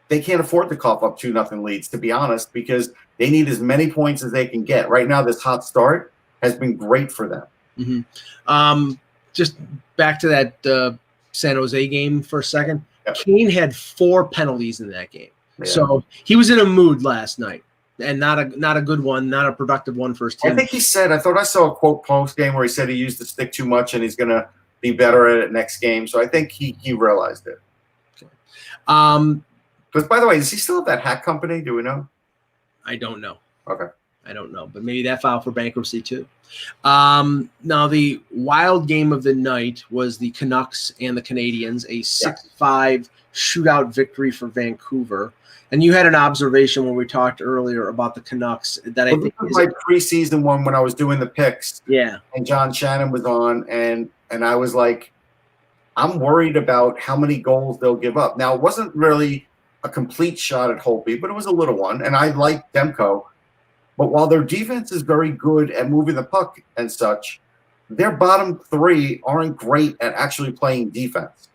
they can't afford to cough up 2-0 leads, to be honest, because they need as many points as they can get. Right now, this hot start has been great for them. Mm-hmm. Just back to that San Jose game for a second. Yep. Kane had 4 penalties in that game. Yeah. So he was in a mood last night, and not a good one, not a productive one for his team. I think he said, I thought I saw a quote post game where he said he used the stick too much and he's going to be better at it next game. So I think he realized it. Okay. But by the way, does he still have that hat company? Do we know? I don't know. Okay. I don't know, but maybe that filed for bankruptcy too. Now, the wild game of the night was the Canucks and the Canadiens, a 6-5 shootout victory for Vancouver. And you had an observation when we talked earlier about the Canucks that I think is my preseason one when I was doing the picks. Yeah. And John Shannon was on, and I was like, I'm worried about how many goals they'll give up. Now, it wasn't really a complete shot at Holtby, but it was a little one, and I like Demko. But while their defense is very good at moving the puck and such, their bottom three aren't great at actually playing defense.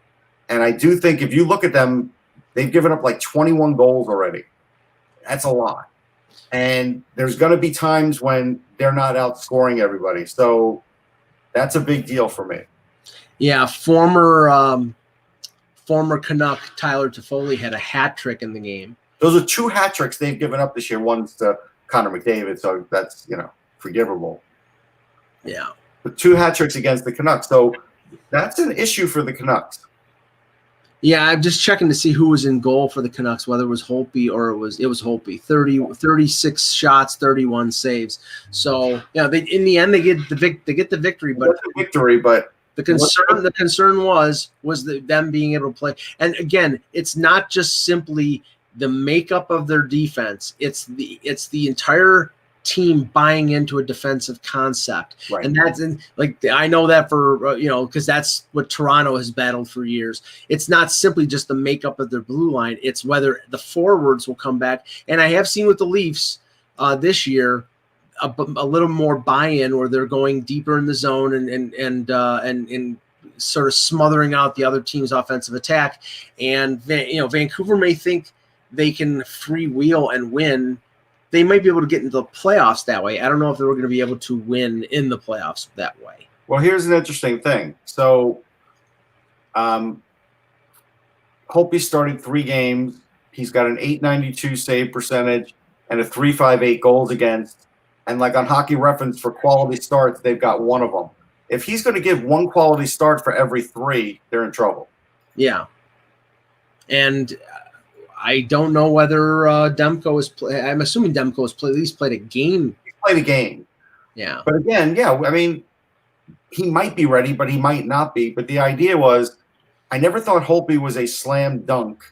And I do think if you look at them, they've given up like 21 goals already. That's a lot. And there's going to be times when they're not outscoring everybody. So that's a big deal for me. Yeah, former Canuck Tyler Toffoli had a hat trick in the game. Those are 2 hat tricks they've given up this year. One's to Connor McDavid, so that's, forgivable. Yeah. But 2 hat tricks against the Canucks. So that's an issue for the Canucks. Yeah, I'm just checking to see who was in goal for the Canucks, whether it was Holtby or it was Holtby. 36 shots, 31 saves. So they in the end they get the victory, but the concern was them being able to play. And again, it's not just simply the makeup of their defense; it's the entire team buying into a defensive concept. Right. And that's I know that for because that's what Toronto has battled for years. It's not simply just the makeup of their blue line, it's whether the forwards will come back. And I have seen with the Leafs this year a little more buy-in, where they're going deeper in the zone and sort of smothering out the other team's offensive attack. And Vancouver may think they can freewheel and win. They might be able to get into the playoffs that way. I don't know if they were going to be able to win in the playoffs that way. Well, here's an interesting thing. So, Holtby started 3 games. He's got an .892 save percentage and a .358 goals against. And like on Hockey Reference for quality starts, they've got 1 of them. If he's going to give 1 quality start for every 3, they're in trouble. Yeah. And I don't know whether Demko is I'm assuming Demko has at least played a game. He's played a game. Yeah. But again, I mean, he might be ready, but he might not be. But the idea was, I never thought Holtby was a slam dunk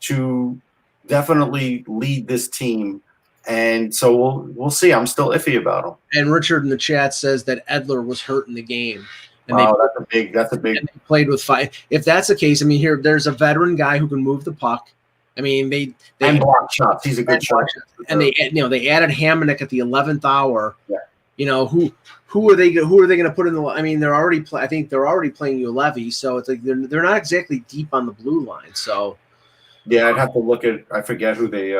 to definitely lead this team. And so we'll see. I'm still iffy about him. And Richard in the chat says that Edler was hurt in the game. And that's a big. And they played with 5. If that's the case, I mean, there's a veteran guy who can move the puck. I mean, they block shots. He's a good shot. And they added Hamonic at the 11th hour. Yeah. Who are they going to put in the? I mean, I think they're already playing Ulevy, so it's like they're not exactly deep on the blue line. So yeah, I'd have to look at. I forget who they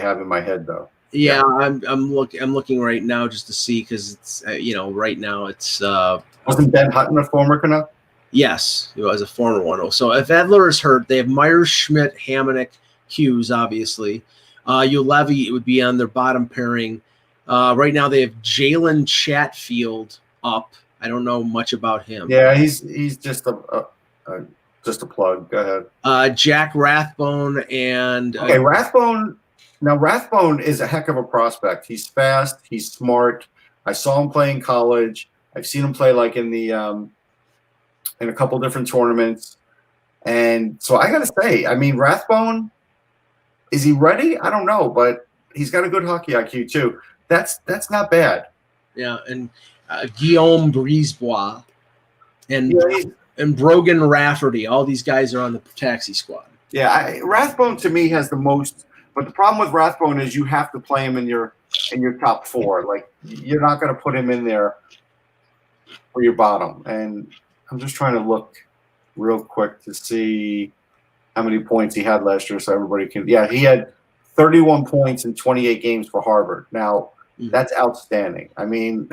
have in my head though. Yeah, I'm looking right now just to see, because it's right now it's wasn't Ben Hutton a former Canuck? Yes, he was a former one. So if Edler is hurt, they have Myers, Schmidt, Hamonic, Hughes, obviously. Ulevy, it would be on their bottom pairing. Right now they have Jalen Chatfield up. I don't know much about him. Yeah, he's just a plug. Go ahead. Jack Rathbone and Rathbone. Now Rathbone is a heck of a prospect. He's fast. He's smart. I saw him play in college. I've seen him play like in the in a couple different tournaments. And so I got to say, I mean, Rathbone, is he ready? I don't know, but he's got a good hockey IQ too. That's not bad. Yeah, and Guillaume Brisebois and Brogan Rafferty. All these guys are on the taxi squad. Yeah, Rathbone to me has the most. But the problem with Rathbone is you have to play him in your top 4. Like, you're not going to put him in there for your bottom. And I'm just trying to look real quick to see how many points he had last year, so everybody can. Yeah, he had 31 points in 28 games for Harvard. Now, that's outstanding. I mean,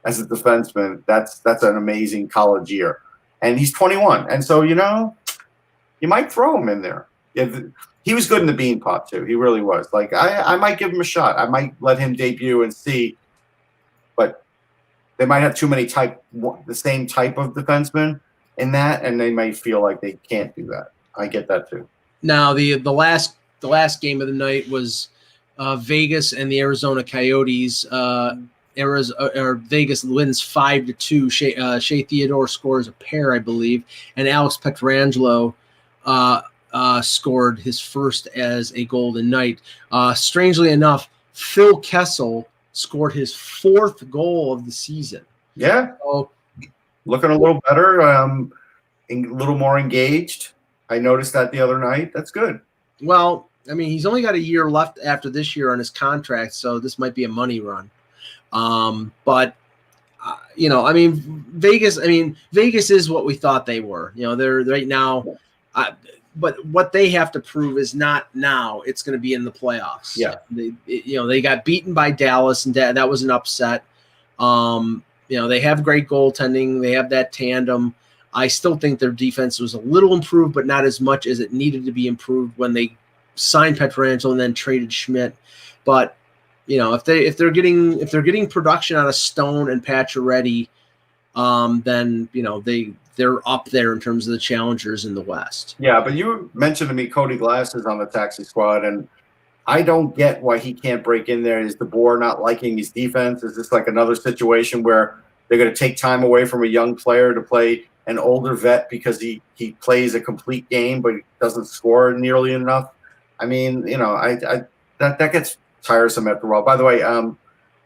as a defenseman, that's an amazing college year. And he's 21. And so, you might throw him in there. Yeah, he was good in the bean pot too. He really was. Like, I might give him a shot. I might let him debut and see. But they might have too many the same type of defenseman in that, and they might feel like they can't do that. I get that too. Now the last game of the night was Vegas and the Arizona Coyotes. Vegas wins 5-2. Shea Theodore scores a pair, I believe, and Alex Pietrangelo scored his first as a Golden Knight. Strangely enough, Phil Kessel scored his 4th goal of the season. Yeah, so, looking a little better. a little more engaged. I noticed that the other night. That's good. Well, I mean, he's only got a year left after this year on his contract, so this might be a money run. But I mean, Vegas is what we thought they were. They're right now. But what they have to prove is not now. It's going to be in the playoffs. Yeah. They got beaten by Dallas, and that was an upset. They have great goaltending. They have that tandem. I still think their defense was a little improved, but not as much as it needed to be improved when they signed Pietrangelo and then traded Schmidt. But if they're getting production out of Stone and Pacioretty, then they're up there in terms of the challengers in the West. Yeah, but you mentioned to me Cody Glass is on the taxi squad, and I don't get why he can't break in there. Is DeBoer not liking his defense? Is this like another situation where they're going to take time away from a young player to play an older vet because he plays a complete game but he doesn't score nearly enough? I mean, that gets tiresome after a while. By the way,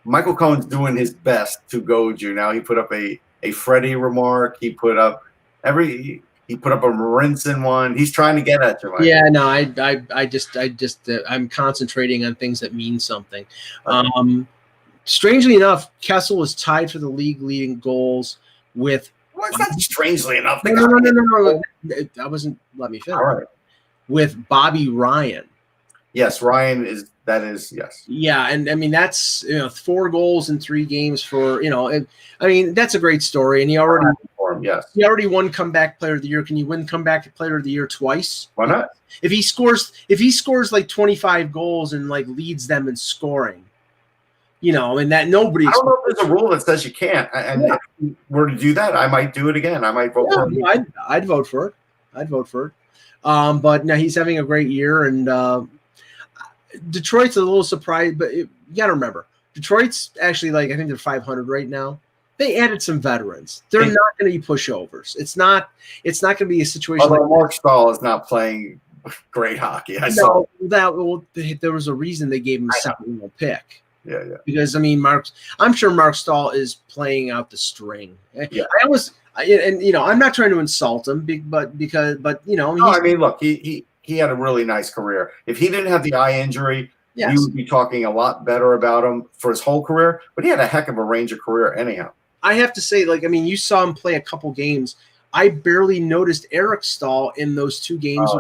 Michael Cohen's doing his best to goad you. Now he put up a Freddie remark. He put up a Marinson one. He's trying to get at you, Michael. Yeah, no, I just I'm concentrating on things that mean something. Okay. Strangely enough, Kessel is tied for the league leading goals with. Well, it's not strangely enough. No. I wasn't. Let me finish. All right. With Bobby Ryan. Yes, Ryan is. That is, yes. Yeah, and I mean that's 4 goals in 3 games for I mean that's a great story, and he already won comeback player of the year. Can you win comeback player of the year twice? Why not? If he scores like 25 goals and like leads them in scoring, and that nobody. I don't know if there's a rule that says you can't. And if you were to do that, I might do it again. I might vote for it. I'd vote for it. But now he's having a great year, and Detroit's a little surprised, but you got to remember, Detroit's actually I think they're 500 right now. They added some veterans. They're not going to be pushovers. It's not going to be a situation. Although Mark Stahl is not playing great hockey. There was a reason they gave him a second-round pick. Yeah. Because I'm sure Mark Stahl is playing out the string. Yeah. I'm not trying to insult him, but I mean, look, he had a really nice career. If he didn't have the eye injury, we would be talking a lot better about him for his whole career. But he had a heck of a range of career anyhow. I have to say, you saw him play a couple games. I barely noticed Eric Stahl in those 2 games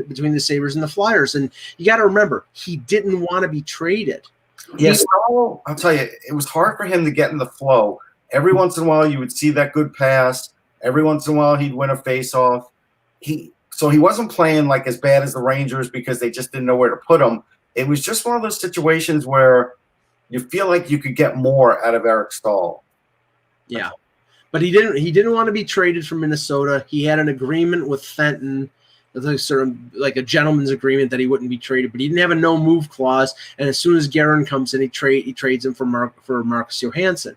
between the Sabres and the Flyers. And you got to remember, he didn't want to be traded. Yes, I'll tell you, it was hard for him to get in the flow. Every once in a while, you would see that good pass. Every once in a while, he'd win a face-off. So he wasn't playing as bad as the Rangers because they just didn't know where to put him. It was just one of those situations where you feel like you could get more out of Eric Stahl. Yeah, but he didn't want to be traded from Minnesota. He had an agreement with Fenton, sort of like a gentleman's agreement that he wouldn't be traded, but he didn't have a no move clause. And as soon as Guerin comes in, he trades him for Marcus Johansson.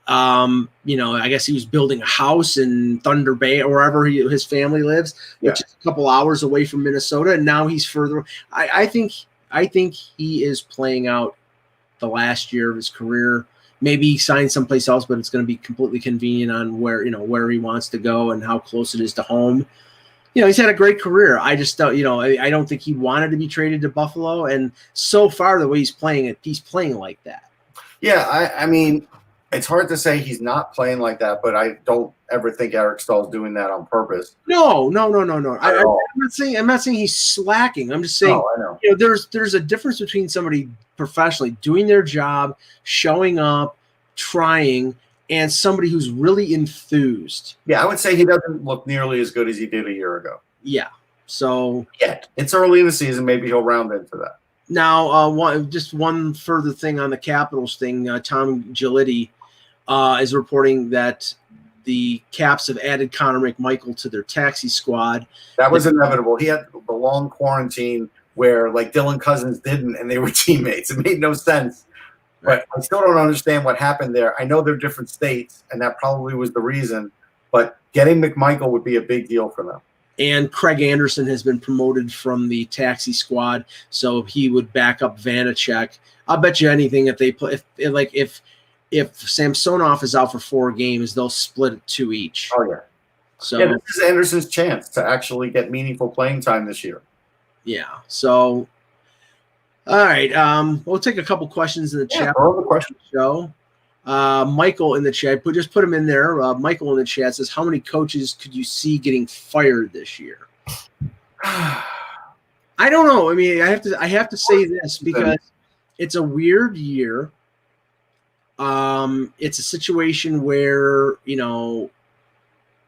I guess he was building a house in Thunder Bay or wherever his family lives, which is a couple hours away from Minnesota. And now he's further. I think he is playing out the last year of his career. Maybe he signs someplace else, but it's going to be completely convenient on where he wants to go and how close it is to home. He's had a great career. I just don't, I don't think he wanted to be traded to Buffalo. And so far, the way he's playing like that. Yeah, I mean, it's hard to say he's not playing like that, but I don't ever think Eric Stahl's doing that on purpose. No. I'm not saying he's slacking. I'm just saying, I know. There's a difference between somebody professionally doing their job, showing up, trying, and somebody who's really enthused. Yeah, I would say he doesn't look nearly as good as he did a year ago. Yeah. So it's early in the season. Maybe he'll round into that. Now, one further thing on the Capitals thing. Tom Giletti is reporting that the Caps have added Connor McMichael to their taxi squad. That was inevitable. He had the long quarantine where Dylan Cousins didn't, and they were teammates. It made no sense. But I still don't understand what happened there. I know they're different states, and that probably was the reason. But getting McMichael would be a big deal for them. And Craig Anderson has been promoted from the taxi squad, so he would back up Vanacek. I'll bet you anything if they play if Samsonov is out for 4 games, they'll split it 2 each. Oh yeah. So yeah, this is Anderson's chance to actually get meaningful playing time this year. Yeah. So, all right. We'll take a couple questions in the chat. All the questions. Show. Michael in the chat, just put him in there. Michael in the chat says, "How many coaches could you see getting fired this year?" I don't know. I mean, I have to say this because it's a weird year. It's a situation where,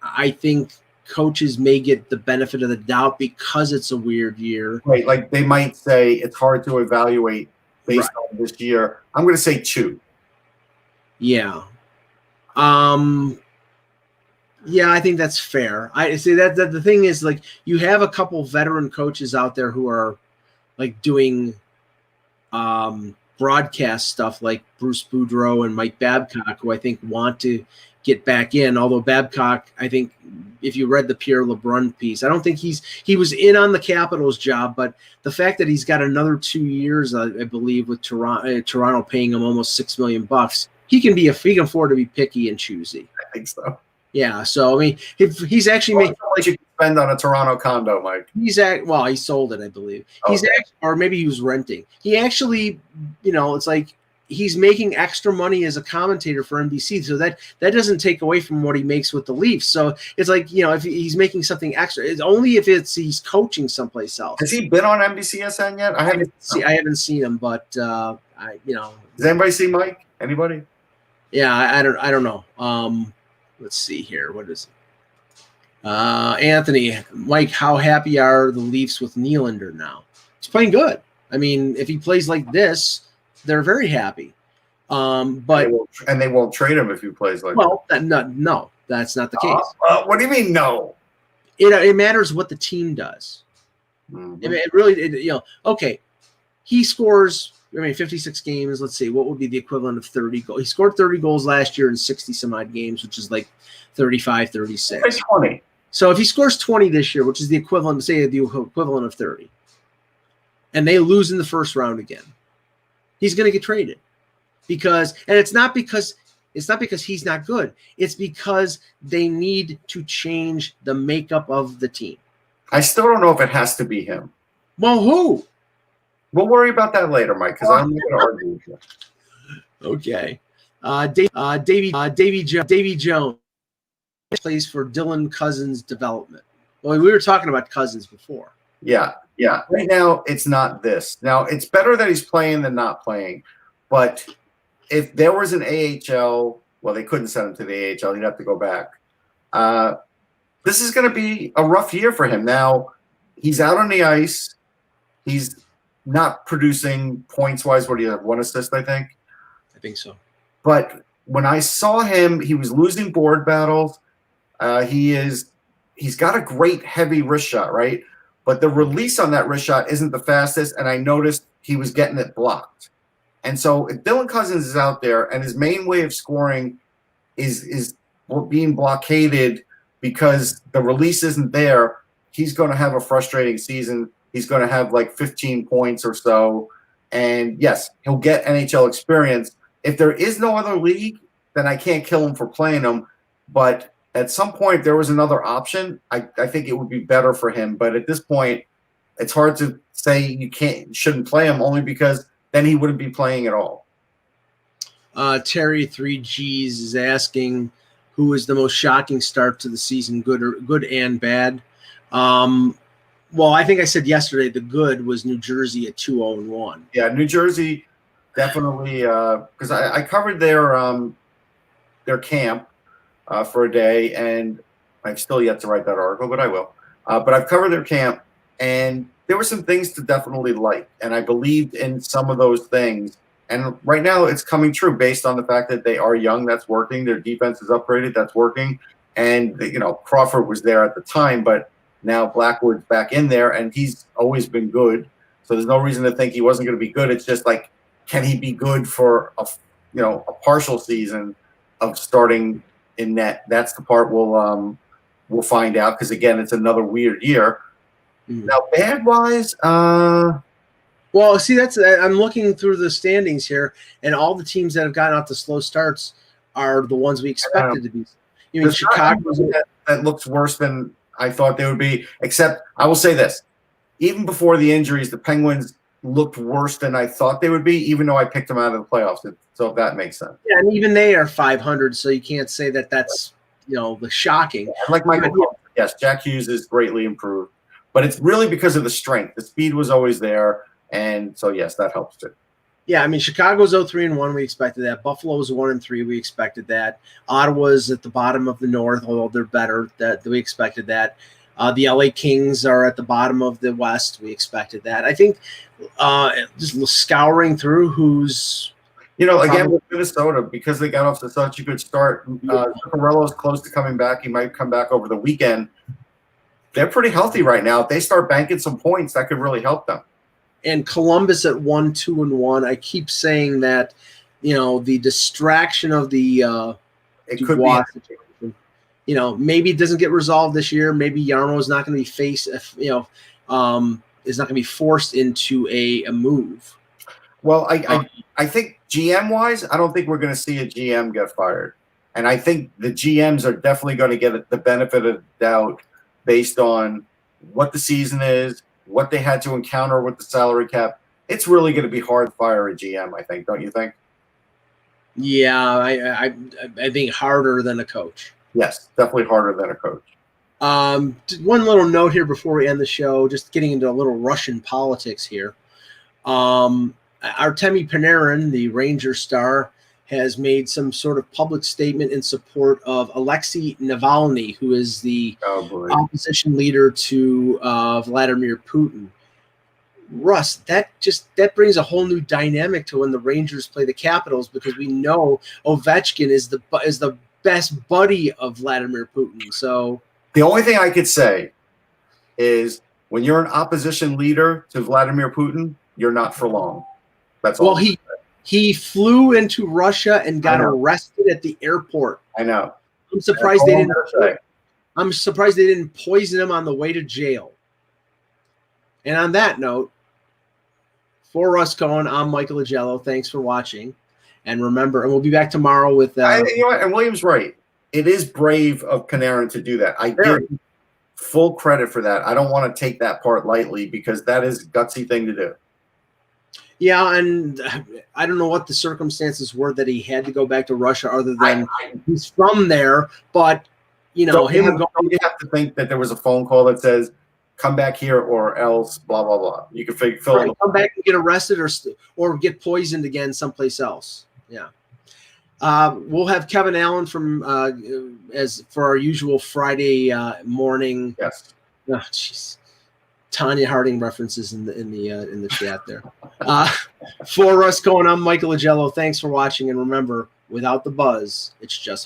I think coaches may get the benefit of the doubt because it's a weird year. Right. Like they might say it's hard to evaluate based on this year. I'm going to say 2. Yeah. Yeah, I think that's fair. I see that the thing is, like, you have a couple veteran coaches out there who are like doing broadcast stuff, like Bruce Boudreau and Mike Babcock, who I think want to get back in. Although Babcock, I think if you read the Pierre LeBrun piece, I don't think he was in on the Capitals job, but the fact that he's got another 2 years, I believe, with Toronto paying him almost $6 million, he can afford to be picky and choosy. I think so. Yeah, so I mean, if he's actually making what you can spend on a Toronto condo, Mike. He sold it, I believe. Or maybe he was renting. He actually, it's like he's making extra money as a commentator for NBC, so that doesn't take away from what he makes with the Leafs. So it's like, if he's making something extra, it's only if he's coaching someplace else. Has he been on NBCSN yet? I haven't seen him, but Does anybody see Mike? Anybody? Yeah, I don't know. Let's see here. What is it? Anthony, Mike, how happy are the Leafs with Nylander now? He's playing good. I mean, if he plays like this, they're very happy. But they won't trade him if he plays like that. No, that's not the case. What do you mean no? It matters what the team does. Mm-hmm. It really, okay. He scores, 56 games. Let's see, what would be the equivalent of 30 goals? He scored 30 goals last year in 60-some-odd games, which is like 35, 36. 20. So if he scores 20 this year, which is the equivalent of 30, and they lose in the first round again, he's going to get traded. And it's not because he's not good. It's because they need to change the makeup of the team. I still don't know if it has to be him. Well, who? We'll worry about that later, Mike, because I'm not going to argue with you. Okay. Davy Jones plays for Dylan Cousins' development. Well, we were talking about Cousins before. Yeah. Right now, it's not this. Now, it's better that he's playing than not playing. But if there was an AHL, well, they couldn't send him to the AHL. He'd have to go back. This is going to be a rough year for him. Now, he's out on the ice. He's not producing points-wise. What do you have? 1 assist, I think? I think so. But when I saw him, he was losing board battles. He's got a great heavy wrist shot, right? But the release on that wrist shot isn't the fastest, and I noticed he was getting it blocked. And so if Dylan Cousins is out there and his main way of scoring is being blockaded because the release isn't there, he's going to have a frustrating season. He's going to have like 15 points or so. And yes, he'll get NHL experience. If there is no other league, then I can't kill him for playing him. But at some point, there was another option. I think it would be better for him. But at this point, it's hard to say you shouldn't play him, only because then he wouldn't be playing at all. Terry 3Gs is asking, who is the most shocking start to the season, good and bad? Well, I think I said yesterday the good was New Jersey at 2-0-1. Yeah, New Jersey definitely, because I covered their camp for a day, and I've still yet to write that article, but I will. But I've covered their camp, and there were some things to definitely like, and I believed in some of those things. And right now it's coming true based on the fact that they are young. That's working. Their defense is upgraded. That's working. And, Crawford was there at the time, but now Blackwood's back in there, and he's always been good. So there's no reason to think he wasn't going to be good. It's just like, can he be good for a partial season of starting in net? That's the part we'll find out, because again, it's another weird year. Mm-hmm. Now, bad wise, well, see, I'm looking through the standings here, and all the teams that have gotten out to slow starts are the ones we expected to be. You mean Chicago that looks worse than I thought they would be. Except I will say this: even before the injuries, the Penguins looked worse than I thought they would be, even though I picked them out of the playoffs. So if that makes sense. Yeah, and even they are 500, so you can't say that that's the shocking. Yeah, like Michael, yes, Jack Hughes is greatly improved, but it's really because of the strength. The speed was always there, and so yes, that helps too. Yeah, I mean Chicago's 0-3-1. We expected that. Buffalo's 1-3. We expected that. Ottawa's at the bottom of the North, although they're better. That we expected that. The LA Kings are at the bottom of the West. We expected that. I think just scouring through who's. Again with Minnesota, because they got off to such a good start, Zuccarello's close to coming back. He might come back over the weekend. They're pretty healthy right now. If they start banking some points, that could really help them. And Columbus at 1-2-1. I keep saying that, the distraction of the it could be. Situation, maybe it doesn't get resolved this year. Maybe Yarmo's not going to be is not going to be forced into a move. Well, I think GM-wise, I don't think we're going to see a GM get fired. And I think the GMs are definitely going to get the benefit of the doubt based on what the season is, what they had to encounter with the salary cap. It's really going to be hard to fire a GM, I think. Don't you think? Yeah, I think harder than a coach. Yes, definitely harder than a coach. One little note here before we end the show, just getting into a little Russian politics here. Artemi Panarin, the Ranger star, has made some sort of public statement in support of Alexei Navalny, who is the opposition leader to Vladimir Putin. Russ, that brings a whole new dynamic to when the Rangers play the Capitals, because we know Ovechkin is the best buddy of Vladimir Putin. So the only thing I could say is when you're an opposition leader to Vladimir Putin, you're not for long. That's all. Well, he flew into Russia and got arrested at the airport. I know. I'm surprised they didn't. I'm surprised they didn't poison him on the way to jail. And on that note, for Russ Cohen, I'm Michael Agello. Thanks for watching, and remember, and we'll be back tomorrow with. And William's right. It is brave of Panarin to do that. I give full credit for that. I don't want to take that part lightly because that is a gutsy thing to do. Yeah, and I don't know what the circumstances were that he had to go back to Russia, other than he's from there. But you have to think that there was a phone call that says, "Come back here or else," blah blah blah. You can fill in. Come back and get arrested or get poisoned again someplace else. Yeah. We'll have Kevin Allen from as for our usual Friday morning. Yes. Oh, jeez. Tanya Harding references in the chat there. For Russ Cohen, I'm Michael Agello. Thanks for watching, and remember, without the buzz, it's just